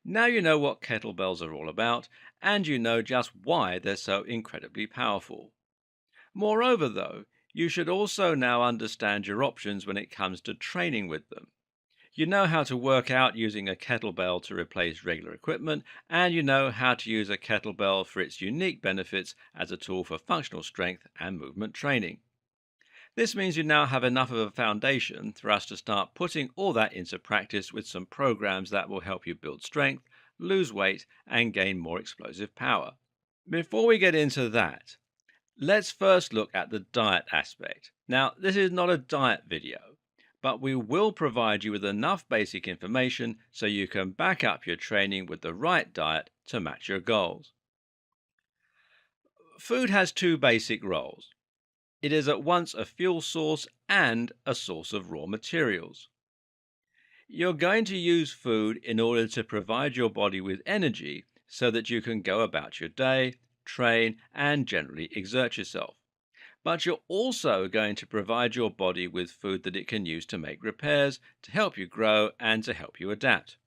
Now you know what kettlebells are all about, and you know just why they're so incredibly powerful. Moreover, though, you should also now understand your options when it comes to training with them. You know how to work out using a kettlebell to replace regular equipment, and you know how to use a kettlebell for its unique benefits as a tool for functional strength and movement training. This means you now have enough of a foundation for us to start putting all that into practice with some programs that will help you build strength, lose weight, and gain more explosive power. Before we get into that, let's first look at the diet aspect. Now, this is not a diet video, but we will provide you with enough basic information so you can back up your training with the right diet to match your goals. Food has two basic roles. It is at once a fuel source and a source of raw materials. You're going to use food in order to provide your body with energy so that you can go about your day, train, and generally exert yourself. But you're also going to provide your body with food that it can use to make repairs, to help you grow, and to help you adapt.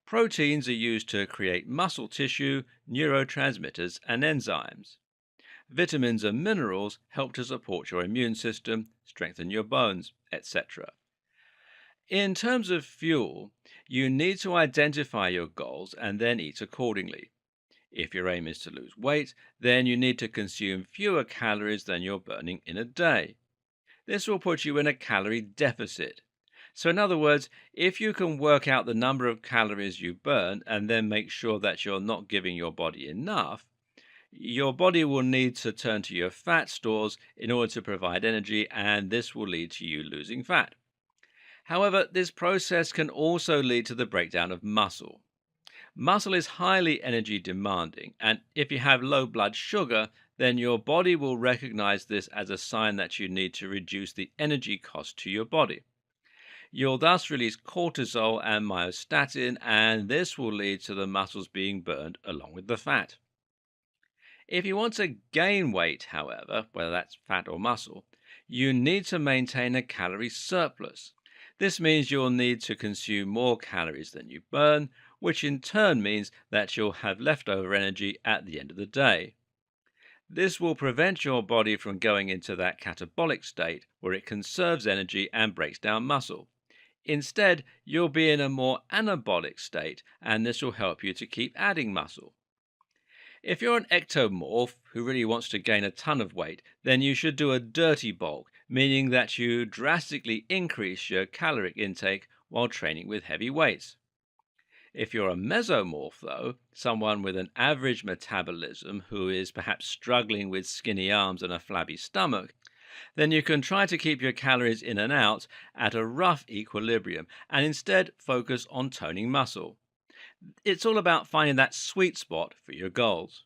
Proteins are used to create muscle tissue, neurotransmitters, and enzymes. Vitamins and minerals help to support your immune system, strengthen your bones, etc. In terms of fuel, you need to identify your goals and then eat accordingly. If your aim is to lose weight, then you need to consume fewer calories than you're burning in a day. This will put you in a calorie deficit. So, in other words, if you can work out the number of calories you burn and then make sure that you're not giving your body enough, your body will need to turn to your fat stores in order to provide energy, and this will lead to you losing fat. However, this process can also lead to the breakdown of muscle. Muscle is highly energy demanding, and if you have low blood sugar, then your body will recognize this as a sign that you need to reduce the energy cost to your body. You'll thus release cortisol and myostatin, and this will lead to the muscles being burned along with the fat. If you want to gain weight, however, whether that's fat or muscle, you need to maintain a calorie surplus. This means you'll need to consume more calories than you burn, which in turn means that you'll have leftover energy at the end of the day. This will prevent your body from going into that catabolic state where it conserves energy and breaks down muscle. Instead, you'll be in a more anabolic state, and this will help you to keep adding muscle. If you're an ectomorph who really wants to gain a ton of weight, then you should do a dirty bulk, meaning that you drastically increase your caloric intake while training with heavy weights. If you're a mesomorph, though, someone with an average metabolism who is perhaps struggling with skinny arms and a flabby stomach, then you can try to keep your calories in and out at a rough equilibrium and instead focus on toning muscle. It's all about finding that sweet spot for your goals.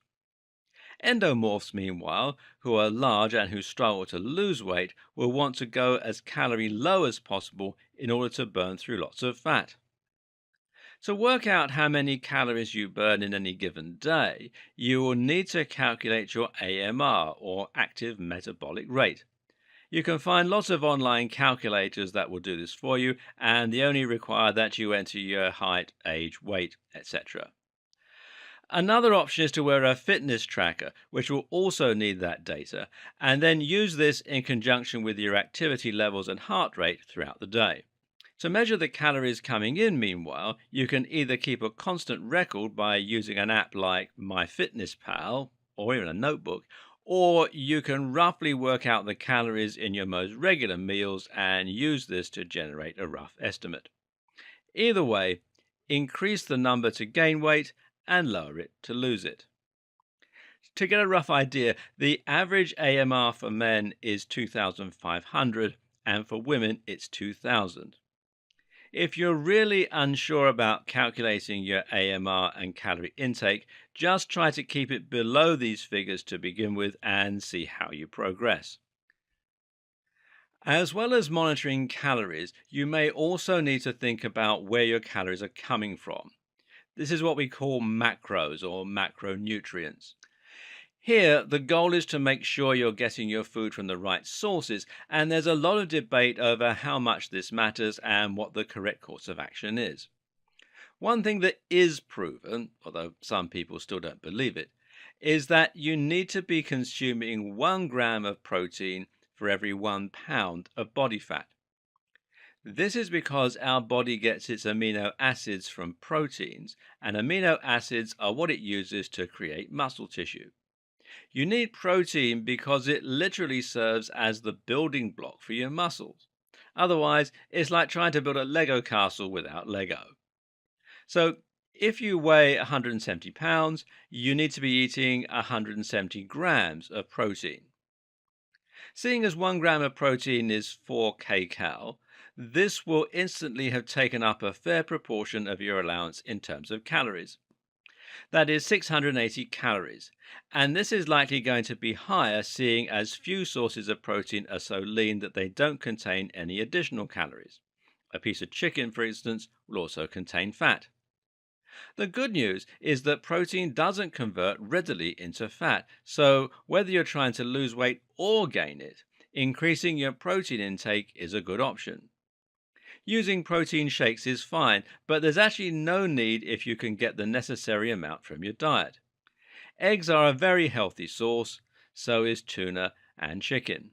Endomorphs, meanwhile, who are large and who struggle to lose weight, will want to go as calorie low as possible in order to burn through lots of fat. To work out how many calories you burn in any given day, you will need to calculate your AMR, or active metabolic rate. You can find lots of online calculators that will do this for you, and they only require that you enter your height, age, weight, etc. Another option is to wear a fitness tracker, which will also need that data, and then use this in conjunction with your activity levels and heart rate throughout the day. To measure the calories coming in, meanwhile, you can either keep a constant record by using an app like MyFitnessPal or even a notebook, or you can roughly work out the calories in your most regular meals and use this to generate a rough estimate. Either way, increase the number to gain weight and lower it to lose it. To get a rough idea, the average AMR for men is 2,500 and for women it's 2,000. If you're really unsure about calculating your AMR and calorie intake, just try to keep it below these figures to begin with and see how you progress. As well as monitoring calories, you may also need to think about where your calories are coming from. This is what we call macros or macronutrients. Here, the goal is to make sure you're getting your food from the right sources, and there's a lot of debate over how much this matters and what the correct course of action is. One thing that is proven, although some people still don't believe it, is that you need to be consuming 1 gram of protein for every 1 pound of body fat. This is because our body gets its amino acids from proteins, and amino acids are what it uses to create muscle tissue. You need protein because it literally serves as the building block for your muscles. Otherwise, it's like trying to build a Lego castle without Lego. So, if you weigh 170 pounds, you need to be eating 170 grams of protein. Seeing as 1 gram of protein is 4 kcal, this will instantly have taken up a fair proportion of your allowance in terms of calories. That is 680 calories, and this is likely going to be higher seeing as few sources of protein are so lean that they don't contain any additional calories. A piece of chicken, for instance, will also contain fat. The good news is that protein doesn't convert readily into fat, so whether you're trying to lose weight or gain it, increasing your protein intake is a good option. Using protein shakes is fine, but there's actually no need if you can get the necessary amount from your diet. Eggs are a very healthy source, so is tuna and chicken.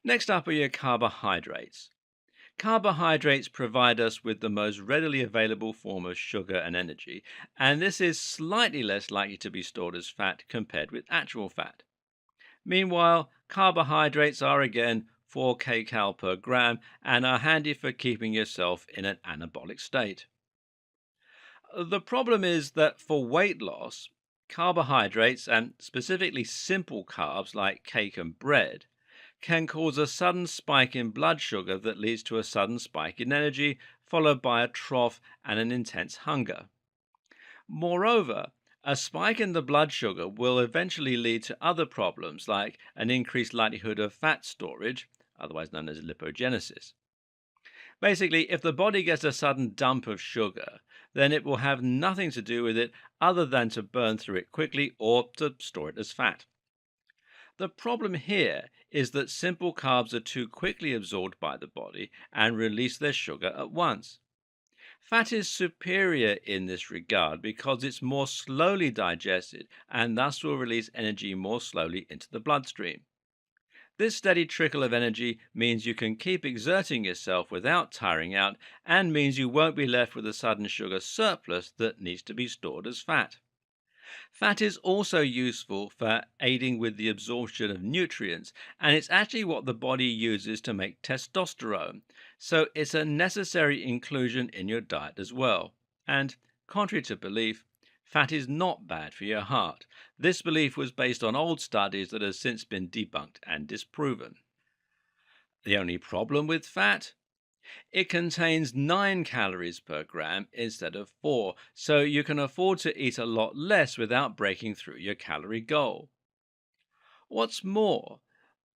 Next up are your carbohydrates. Carbohydrates provide us with the most readily available form of sugar and energy, and this is slightly less likely to be stored as fat compared with actual fat. Meanwhile, carbohydrates are again 4 kcal per gram and are handy for keeping yourself in an anabolic state. The problem is that for weight loss, carbohydrates, and specifically simple carbs like cake and bread, can cause a sudden spike in blood sugar that leads to a sudden spike in energy, followed by a trough and an intense hunger. Moreover, a spike in the blood sugar will eventually lead to other problems like an increased likelihood of fat storage, otherwise known as lipogenesis. Basically, if the body gets a sudden dump of sugar, then it will have nothing to do with it other than to burn through it quickly or to store it as fat. The problem here is that simple carbs are too quickly absorbed by the body and release their sugar at once. Fat is superior in this regard because it's more slowly digested and thus will release energy more slowly into the bloodstream. This steady trickle of energy means you can keep exerting yourself without tiring out and means you won't be left with a sudden sugar surplus that needs to be stored as fat. Fat is also useful for aiding with the absorption of nutrients, and it's actually what the body uses to make testosterone, so it's a necessary inclusion in your diet as well. And, contrary to belief, fat is not bad for your heart. This belief was based on old studies that have since been debunked and disproven. The only problem with fat? It contains 9 calories per gram instead of 4, so you can afford to eat a lot less without breaking through your calorie goal. What's more,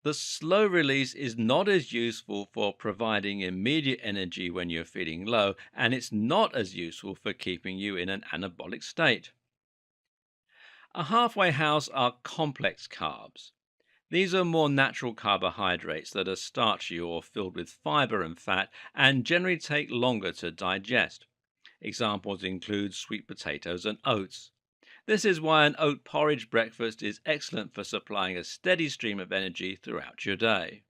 the slow release is not as useful for providing immediate energy when you're feeling low, and it's not as useful for keeping you in an anabolic state. A halfway house are complex carbs. These are more natural carbohydrates that are starchy or filled with fiber and fat and generally take longer to digest. Examples include sweet potatoes and oats. This is why an oat porridge breakfast is excellent for supplying a steady stream of energy throughout your day.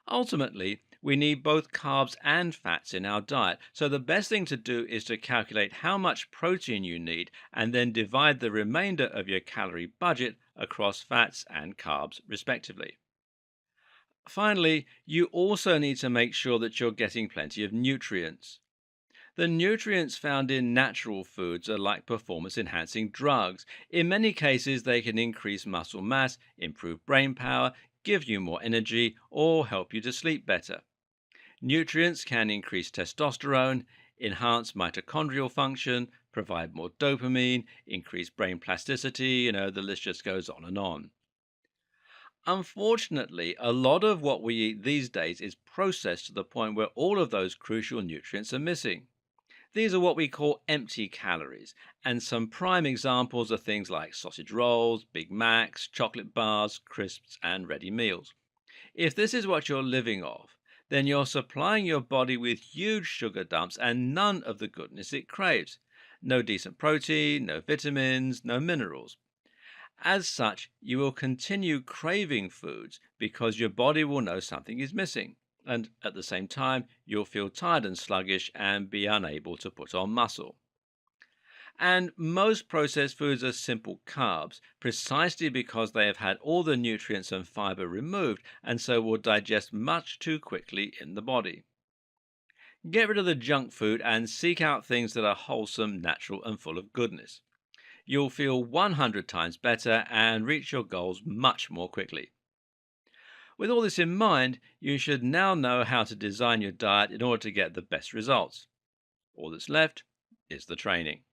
Ultimately, we need both carbs and fats in our diet, so the best thing to do is to calculate how much protein you need and then divide the remainder of your calorie budget across fats and carbs, respectively. Finally, you also need to make sure that you're getting plenty of nutrients. The nutrients found in natural foods are like performance enhancing drugs. In many cases, they can increase muscle mass, improve brain power, give you more energy, or help you to sleep better. Nutrients can increase testosterone, enhance mitochondrial function, provide more dopamine, increase brain plasticity, the list just goes on and on. Unfortunately, a lot of what we eat these days is processed to the point where all of those crucial nutrients are missing. These are what we call empty calories, and some prime examples are things like sausage rolls, Big Macs, chocolate bars, crisps, and ready meals. If this is what you're living off, then you're supplying your body with huge sugar dumps and none of the goodness it craves. No decent protein, no vitamins, no minerals. As such, you will continue craving foods because your body will know something is missing. And at the same time, you'll feel tired and sluggish and be unable to put on muscle. And most processed foods are simple carbs, precisely because they have had all the nutrients and fiber removed and so will digest much too quickly in the body. Get rid of the junk food and seek out things that are wholesome, natural, and full of goodness. You'll feel 100 times better and reach your goals much more quickly. With all this in mind, you should now know how to design your diet in order to get the best results. All that's left is the training.